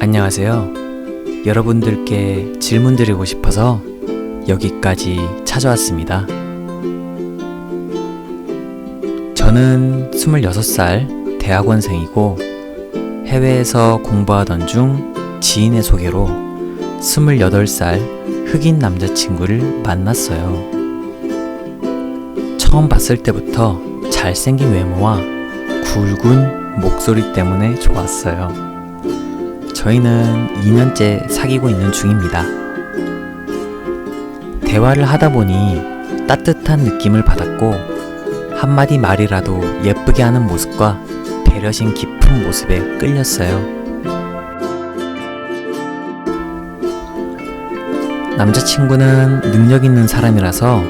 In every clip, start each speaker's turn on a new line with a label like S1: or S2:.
S1: 안녕하세요. 여러분들께 질문 드리고 싶어서 여기까지 찾아왔습니다. 저는 26살 대학원생이고 해외에서 공부하던 중 지인의 소개로 28살 흑인 남자친구를 만났어요. 처음 봤을 때부터 잘생긴 외모와 굵은 목소리 때문에 좋았어요. 저희는 2년째 사귀고 있는 중입니다. 대화를 하다 보니 따뜻한 느낌을 받았고 한마디 말이라도 예쁘게 하는 모습과 배려심 깊은 모습에 끌렸어요. 남자친구는 능력 있는 사람이라서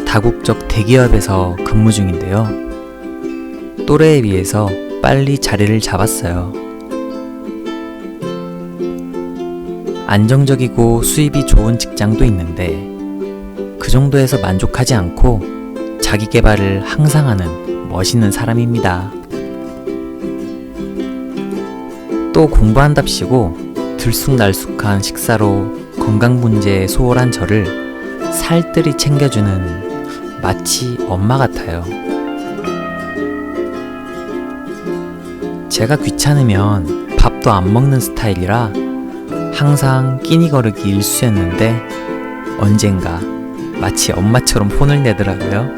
S1: 다국적 대기업에서 근무 중인데요. 또래에 비해서 빨리 자리를 잡았어요. 안정적이고 수입이 좋은 직장도 있는데 그 정도에서 만족하지 않고 자기 개발을 항상 하는 멋있는 사람입니다. 또 공부한답시고 들쑥날쑥한 식사로 건강 문제에 소홀한 저를 살뜰히 챙겨주는 마치 엄마 같아요. 제가 귀찮으면 밥도 안 먹는 스타일이라 항상 끼니 거르기 일쑤였는데 언젠가 마치 엄마처럼 혼을 내더라고요.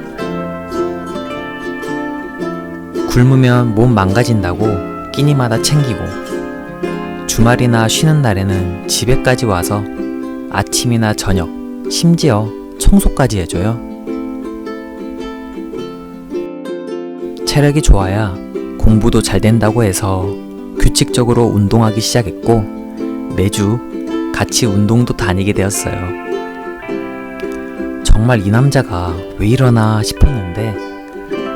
S1: 굶으면 몸 망가진다고 끼니마다 챙기고 주말이나 쉬는 날에는 집에까지 와서 아침이나 저녁, 심지어 청소까지 해줘요. 체력이 좋아야 공부도 잘 된다고 해서 규칙적으로 운동하기 시작했고 매주 같이 운동도 다니게 되었어요. 정말 이 남자가 왜 이러나 싶었는데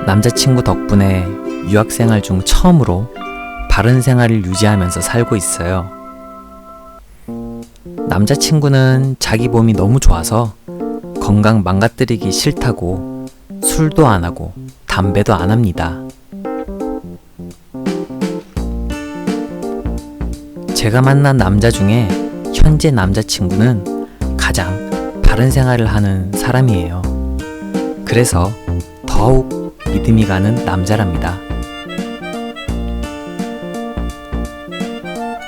S1: 남자친구 덕분에 유학생활 중 처음으로 바른 생활을 유지하면서 살고 있어요. 남자친구는 자기 몸이 너무 좋아서 건강 망가뜨리기 싫다고 술도 안 하고 담배도 안 합니다. 제가 만난 남자 중에 현재 남자친구는 가장 바른 생활을 하는 사람이에요. 그래서 더욱 믿음이 가는 남자랍니다.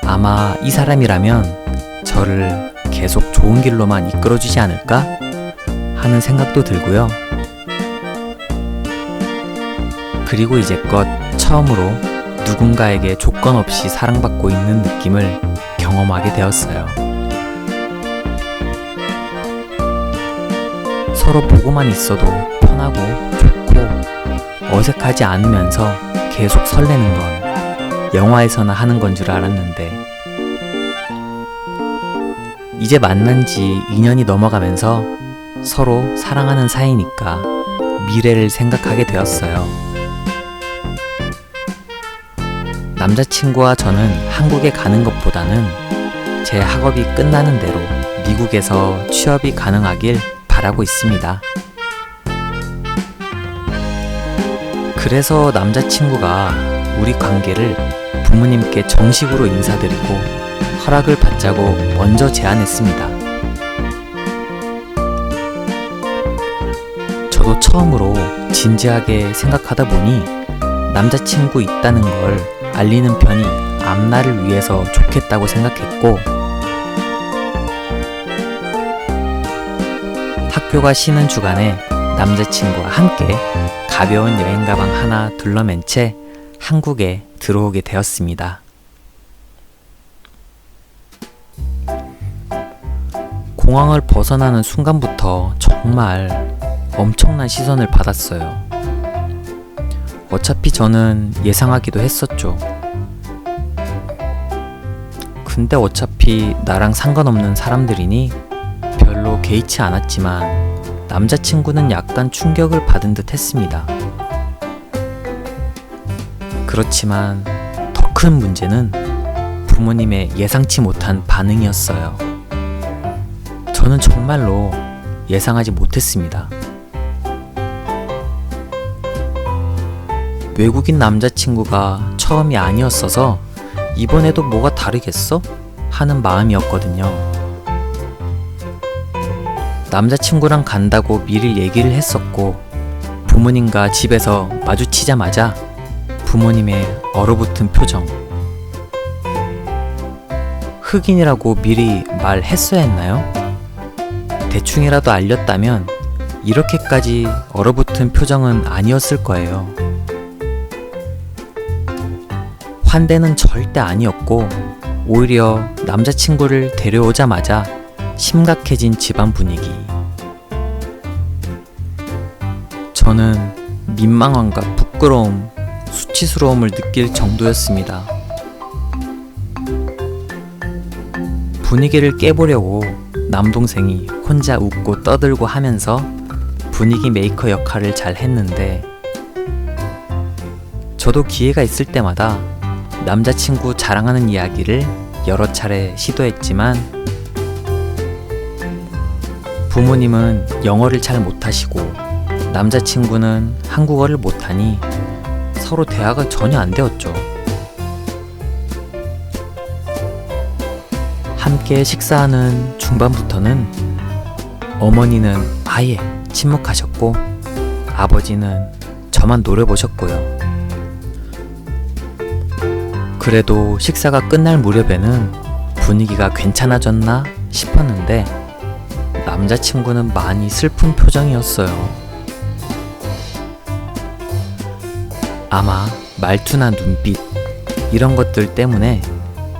S1: 아마 이 사람이라면 저를 계속 좋은 길로만 이끌어주지 않을까 하는 생각도 들고요. 그리고 이제껏 처음으로 누군가에게 조건 없이 사랑받고 있는 느낌을 경험하게 되었어요. 서로 보고만 있어도 편하고 좋고 어색하지 않으면서 계속 설레는 건 영화에서나 하는 건 줄 알았는데 이제 만난 지 2년이 넘어가면서 서로 사랑하는 사이니까 미래를 생각하게 되었어요. 남자친구와 저는 한국에 가는 것보다는 제 학업이 끝나는 대로 미국에서 취업이 가능하길 바라고 있습니다. 그래서 남자친구가 우리 관계를 부모님께 정식으로 인사드리고 허락을 받자고 먼저 제안했습니다. 저도 처음으로 진지하게 생각하다 보니 남자친구 있다는 걸 알리는 편이 앞날을 위해서 좋겠다고 생각했고 학교가 쉬는 주간에 남자친구와 함께 가벼운 여행 가방 하나 둘러맨 채 한국에 들어오게 되었습니다. 공항을 벗어나는 순간부터 정말 엄청난 시선을 받았어요. 어차피 저는 예상하기도 했었죠. 근데 어차피 나랑 상관없는 사람들이니 별로 개의치 않았지만 남자친구는 약간 충격을 받은 듯 했습니다. 그렇지만 더 큰 문제는 부모님의 예상치 못한 반응이었어요. 저는 정말로 예상하지 못했습니다. 외국인 남자친구가 처음이 아니었어서 이번에도 뭐가 다르겠어? 하는 마음이었거든요. 남자친구랑 간다고 미리 얘기를 했었고, 부모님과 집에서 마주치자마자 부모님의 얼어붙은 표정. 흑인이라고 미리 말했어야 했나요? 대충이라도 알렸다면 이렇게까지 얼어붙은 표정은 아니었을 거예요. 환대는 절대 아니었고, 오히려 남자친구를 데려오자마자 심각해진 집안 분위기. 저는 민망함과 부끄러움, 수치스러움을 느낄 정도였습니다. 분위기를 깨보려고 남동생이 혼자 웃고 떠들고 하면서 분위기 메이커 역할을 잘 했는데, 저도 기회가 있을 때마다 남자친구 자랑하는 이야기를 여러 차례 시도했지만, 부모님은 영어를 잘 못하시고 남자친구는 한국어를 못하니 서로 대화가 전혀 안 되었죠. 함께 식사하는 중반부터는 어머니는 아예 침묵하셨고, 아버지는 저만 노려보셨고요. 그래도 식사가 끝날 무렵에는 분위기가 괜찮아졌나 싶었는데, 남자친구는 많이 슬픈 표정이었어요. 아마 말투나 눈빛, 이런 것들 때문에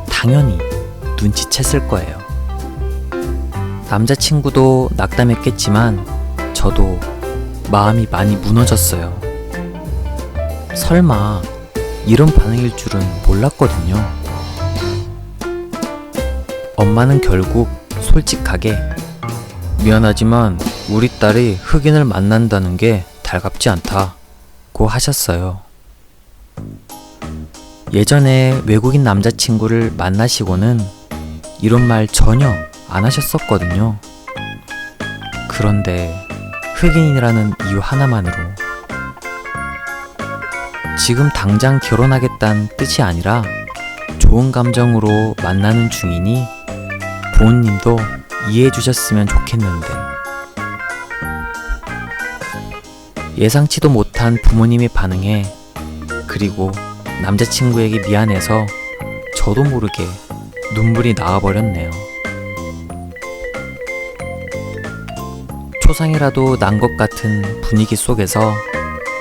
S1: 당연히 눈치챘을 거예요. 남자친구도 낙담했겠지만 저도 마음이 많이 무너졌어요. 설마 이런 반응일 줄은 몰랐거든요. 엄마는 결국 솔직하게 미안하지만 우리 딸이 흑인을 만난다는 게 달갑지 않다고 하셨어요. 예전에 외국인 남자친구를 만나시고는 이런 말 전혀 안 하셨었거든요. 그런데 흑인이라는 이유 하나만으로 지금 당장 결혼하겠다는 뜻이 아니라 좋은 감정으로 만나는 중이니 부모님도 이해해 주셨으면 좋겠는데, 예상치도 못한 부모님의 반응에, 그리고 남자친구에게 미안해서 저도 모르게 눈물이 나와버렸네요. 초상이라도 난 것 같은 분위기 속에서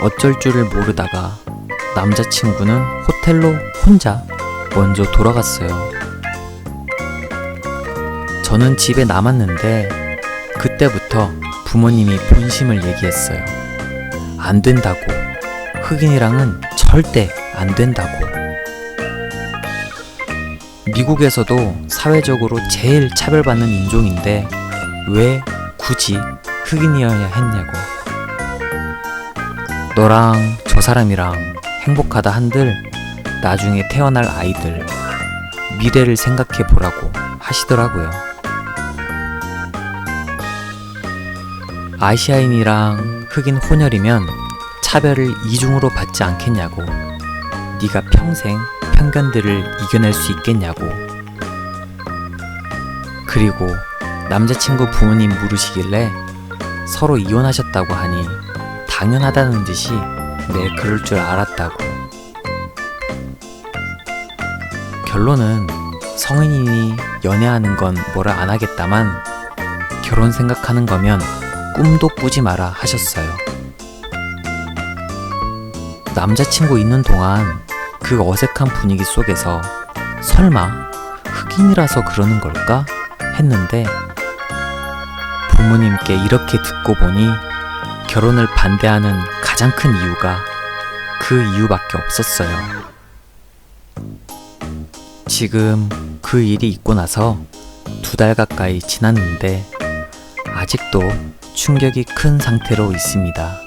S1: 어쩔 줄을 모르다가 남자친구는 호텔로 혼자 먼저 돌아갔어요. 저는 집에 남았는데 그때부터 부모님이 본심을 얘기했어요. 안 된다고. 흑인이랑은 절대 안 된다고. 미국에서도 사회적으로 제일 차별받는 인종인데 왜 굳이 흑인이어야 했냐고. 너랑 저 사람이랑 행복하다 한들 나중에 태어날 아이들 미래를 생각해 보라고 하시더라고요. 아시아인이랑 흑인 혼혈이면 차별을 이중으로 받지 않겠냐고. 네가 평생 편견들을 이겨낼 수 있겠냐고. 그리고 남자친구 부모님 물으시길래 서로 이혼하셨다고 하니 당연하다는 듯이 네, 그럴 줄 알았다고. 결론은 성인이니 연애하는 건 뭐라 안 하겠다만 결혼 생각하는 거면 꿈도 꾸지 마라 하셨어요. 남자친구 있는 동안 그 어색한 분위기 속에서 설마 흑인이라서 그러는 걸까 했는데, 부모님께 이렇게 듣고 보니 결혼을 반대하는 가장 큰 이유가 그 이유밖에 없었어요. 지금 그 일이 있고 나서 2달 가까이 지났는데 아직도 충격이 큰 상태로 있습니다.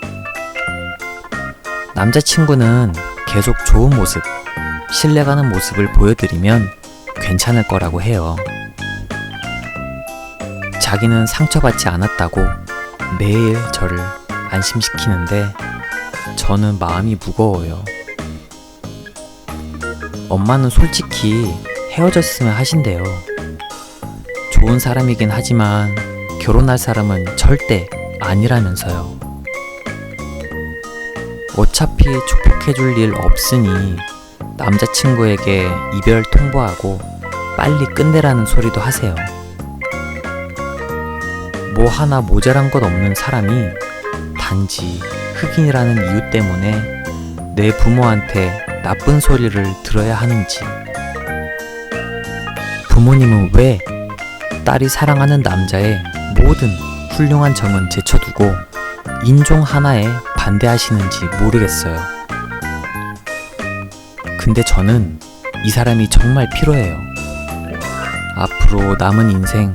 S1: 남자친구는 계속 좋은 모습, 신뢰가는 모습을 보여드리면 괜찮을 거라고 해요. 자기는 상처받지 않았다고 매일 저를 안심시키는데 저는 마음이 무거워요. 엄마는 솔직히 헤어졌으면 하신대요. 좋은 사람이긴 하지만 결혼할 사람은 절대 아니라면서요. 어차피 축복해줄 일 없으니 남자친구에게 이별 통보하고 빨리 끝내라는 소리도 하세요. 뭐 하나 모자란 것 없는 사람이 단지 흑인이라는 이유 때문에 내 부모한테 나쁜 소리를 들어야 하는지, 부모님은 왜 딸이 사랑하는 남자의 모든 훌륭한 점은 제쳐두고 인종 하나에 반대하시는지 모르겠어요. 근데 저는 이 사람이 정말 필요해요. 앞으로 남은 인생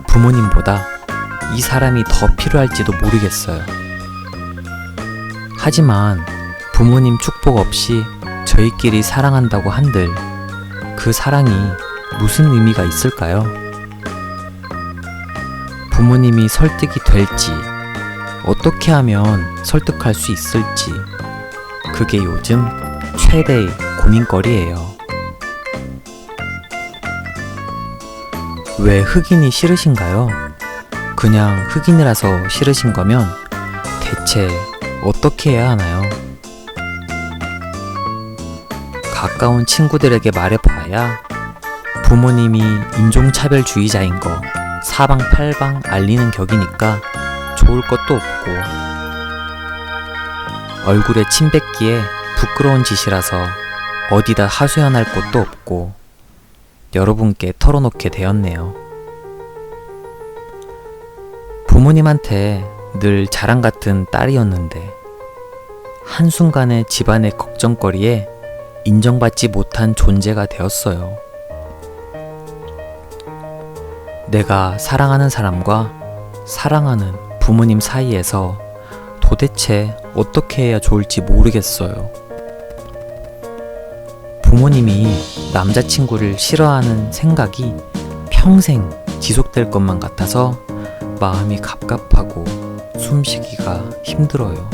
S1: 부모님보다 이 사람이 더 필요할지도 모르겠어요. 하지만 부모님 축복 없이 저희끼리 사랑한다고 한들 그 사랑이 무슨 의미가 있을까요? 부모님이 설득이 될지, 어떻게 하면 설득할 수 있을지, 그게 요즘 최대의 고민거리예요. 왜 흑인이 싫으신가요? 그냥 흑인이라서 싫으신 거면 대체 어떻게 해야 하나요? 가까운 친구들에게 말해봐야 부모님이 인종차별주의자인 거 사방팔방 알리는 격이니까 좋을 것도 없고, 얼굴에 침 뱉기에 부끄러운 짓이라서 어디다 하소연할 곳도 없고 여러분께 털어놓게 되었네요. 부모님한테 늘 자랑 같은 딸이었는데 한순간에 집안의 걱정거리에 인정받지 못한 존재가 되었어요. 내가 사랑하는 사람과 사랑하는 부모님 사이에서 도대체 어떻게 해야 좋을지 모르겠어요. 부모님이 남자친구를 싫어하는 생각이 평생 지속될 것만 같아서 마음이 갑갑하고 숨쉬기가 힘들어요.